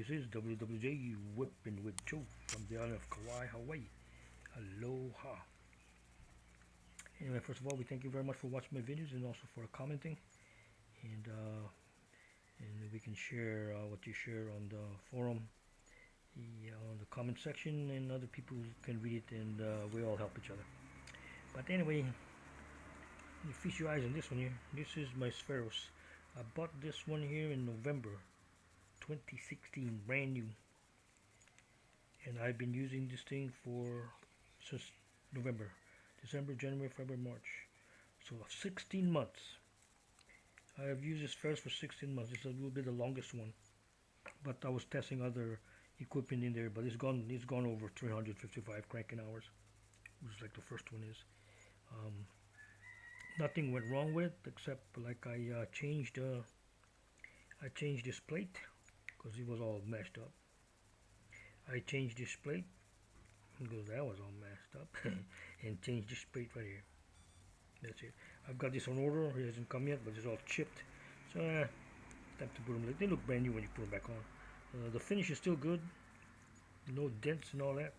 This is WWJ Whipping with Joe from the island of Kauai, Hawaii. Aloha. Anyway, first of all, we thank you very much for watching my videos and also for commenting. And we can share what you share on the forum, on the comment section, and other people can read it, and we all help each other. But anyway, you feast your eyes on this one here. This is my Spheros. I bought this one here in November 2016, brand new, and I've been using this thing since November, December, January, February, March, so 16 months. I have used this Spheros for 16 months. It's a little bit the longest one, but I was testing other equipment in there, but it's gone over 355 cranking hours, which is like the first one is. Nothing went wrong with it except like I changed this plate because it was all messed up. I changed this plate because that was all messed up and changed this plate right here. That's it. I've got this on order. It hasn't come yet, but it's all chipped. So time to put them. They look brand new when you put them back on. The finish is still good. No dents and all that.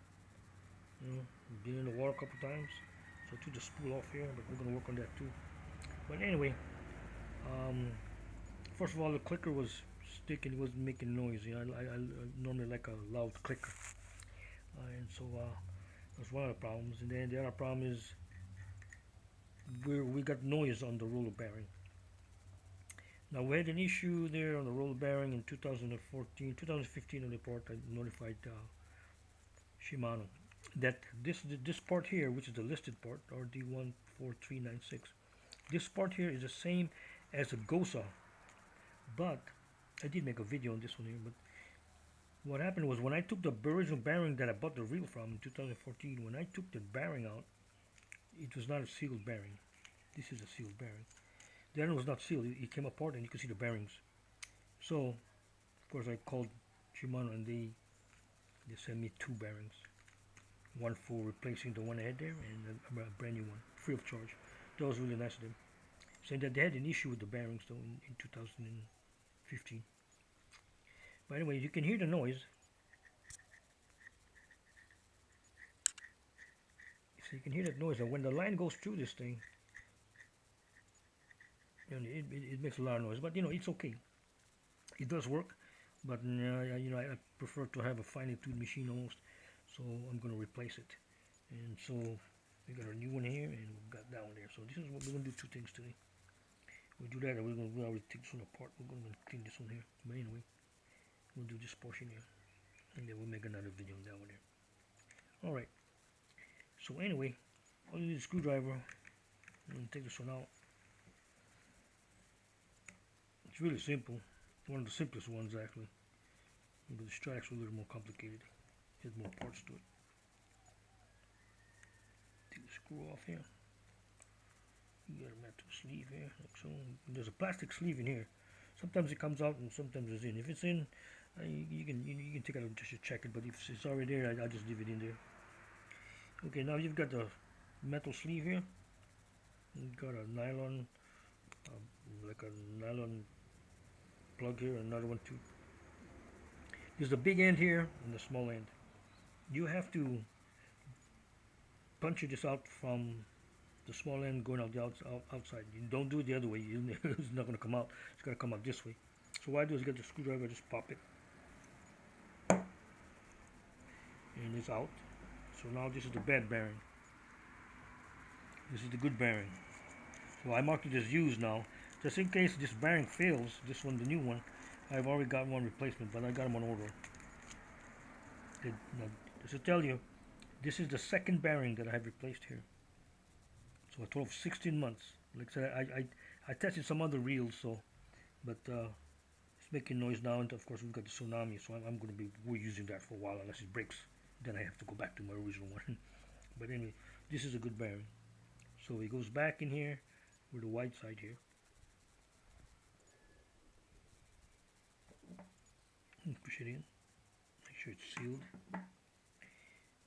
Been in the water a couple times. So I took the spool off here, but we're gonna work on that too. But anyway, first of all, the clicker was sticking. It wasn't making noise. I normally like a loud clicker, and so that's one of the problems. And then the other problem is we got noise on the roller bearing. Now we had an issue there on the roller bearing in 2014, 2015 on the port. I notified Shimano that this part here, which is the listed part, RD14396, this part here is the same as a GOSA, but I did make a video on this one here. But what happened was when I took the original bearing that I bought the reel from in 2014, when I took the bearing out, it was not a sealed bearing. This is a sealed bearing. The other was not sealed. It came apart and you can see the bearings. So of course I called Shimano and they sent me 2 bearings. One for replacing the one I had there and a brand new one, free of charge. That was really nice of them. Saying that they had an issue with the bearings though in 2015. But anyway, you can hear the noise. So you can hear that noise, and when the line goes through this thing, it makes a lot of noise. But it's okay. It does work, but I prefer to have a finely tuned machine almost. So I'm going to replace it. And so we got a new one here, and we've got that one there. So this is what we're going to do. 2 things today. We'll do that, and we'll already take this one apart. We're going to clean this one here. But anyway, we'll do this portion here, and then we'll make another video on that one here. All right. So anyway, I'll use a screwdriver. I'm going to take this one out. It's really simple. One of the simplest ones actually. But the strike's a little more complicated. There's more parts to it. Take the screw off here. You got a metal sleeve here, like so. There's a plastic sleeve in here. Sometimes it comes out and sometimes it's in. If it's in, you can take it out just to check it. But if it's already there, I'll just leave it in there. Okay, now you've got the metal sleeve here. You've got a nylon, like a nylon plug here, another one too. There's the big end here and the small end. You have to punch this out from the small end going out the outside. You don't do it the other way. It's not going to come out. It's going to come out this way. So what I do is get the screwdriver, just pop it, and it's out. So now this is the bad bearing. This is the good bearing. So I marked it as used now, just in case this bearing fails. This one, the new one, I've already got one replacement, but I got them on order. Just to tell you, this is the 2nd bearing that I have replaced here. So a total of 16 months. Like I said, I tested some other reels, but it's making noise now, and of course we've got the Tsunami, so I'm going to be using that for a while unless it breaks. Then I have to go back to my original one. But anyway, this is a good bearing. So it goes back in here with the white side here. And push it in. Make sure it's sealed.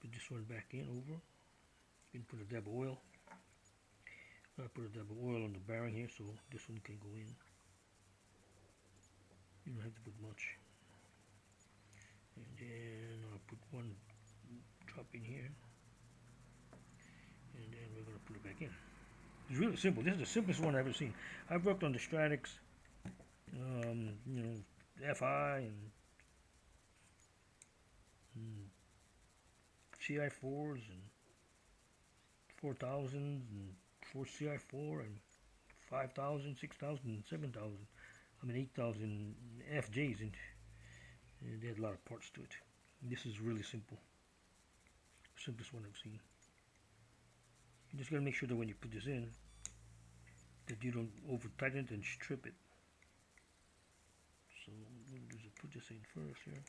Put this one back in over. You can put a dab of oil. I put a dab of oil on the bearing here so this one can go in. You don't have to put much. in here, and then we're going to put it back in. It's really simple. This is the simplest one I've ever seen. I've worked on the Stratix, you know, FI and CI4s and 4000s and 4 CI4 and 5000, 6000, 7000. I mean 8000 FJs, and they had a lot of parts to it. This is really simple. Simplest one I've seen. You just gotta make sure that when you put this in, that you don't over tighten it and strip it. So what I'm gonna do is put this in first here,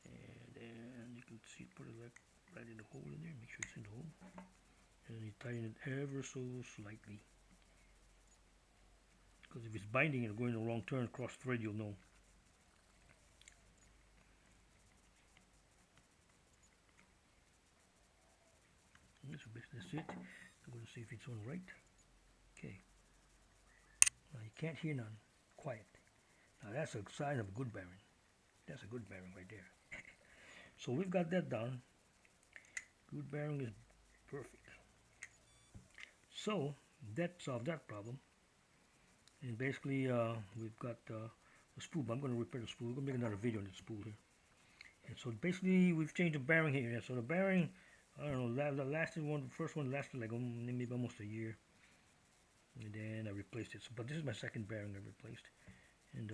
and then you can see put it like right in the hole in there. Make sure it's in the hole, and you tighten it ever so slightly. Because if it's binding and going the wrong turn cross thread, you'll know. That's it. I'm going to see if it's on right. Okay. Now you can't hear none. Quiet. Now that's a sign of a good bearing. That's a good bearing right there. So we've got that done. Good bearing is perfect. So that solved that problem. And basically we've got the spool. But I'm going to repair the spool. We're going to make another video on the spool here. And so basically we've changed the bearing here. And so the bearing, I don't know, the first one lasted like maybe almost a year. And then I replaced it. So, but this is my second bearing I've replaced. And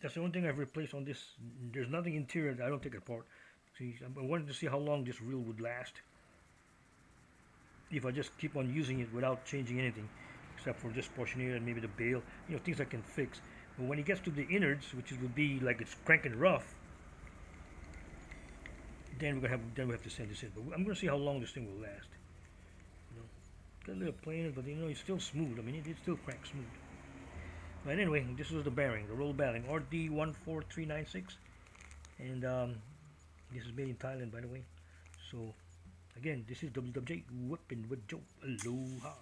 that's the only thing I've replaced on this. There's nothing interior that I don't take it apart. See, I wanted to see how long this reel would last if I just keep on using it without changing anything, except for this portion here and maybe the bail, you know, things I can fix. But when it gets to the innards, which would be like it's cranking rough, then we have to send this in. But I'm going to see how long this thing will last. You know, got a little play in it, but you know it's still smooth. I mean, it still cranks smooth. But anyway, this was the bearing, the roll bearing, RD14396, and this is made in Thailand, by the way. So again, this is WWJ, whipping with Joe. Aloha.